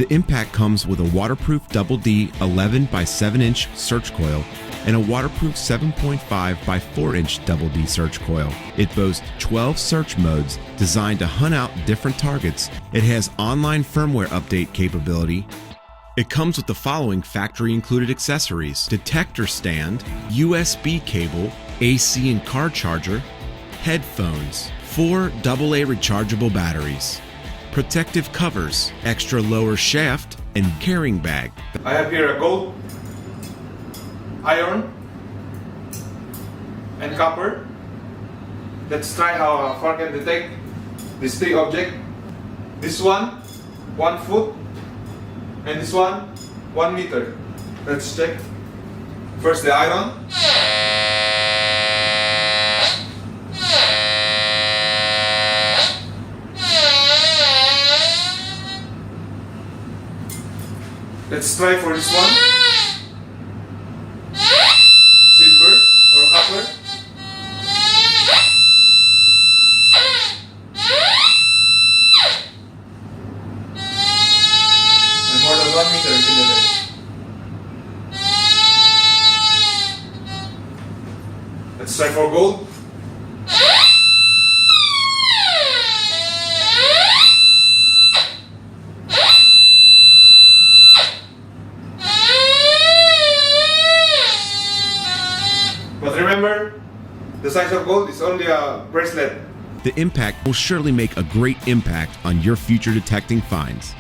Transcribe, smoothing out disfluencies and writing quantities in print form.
The impact comes with a waterproof Double D 11 by 7 inch search coil and a waterproof 7.5 by 4 inch Double D search coil. It boasts 12 search modes designed to hunt out different targets. It has online firmware update capability. It comes with the following factory included accessories: detector stand, USB cable, AC and car charger, headphones, 4 AA rechargeable batteries, protective covers, extra lower shaft, and carrying bag. I have here a gold, iron, and copper. Let's try how far can detect these 3 objects. This one, 1 foot, and this one, 1 meter. Let's check. First the iron. Let's try for this one. Silver or copper. And more than 1 meter in the base. Let's try for gold. But remember, the size of gold is only a bracelet. The impact will surely make a great impact on your future detecting finds.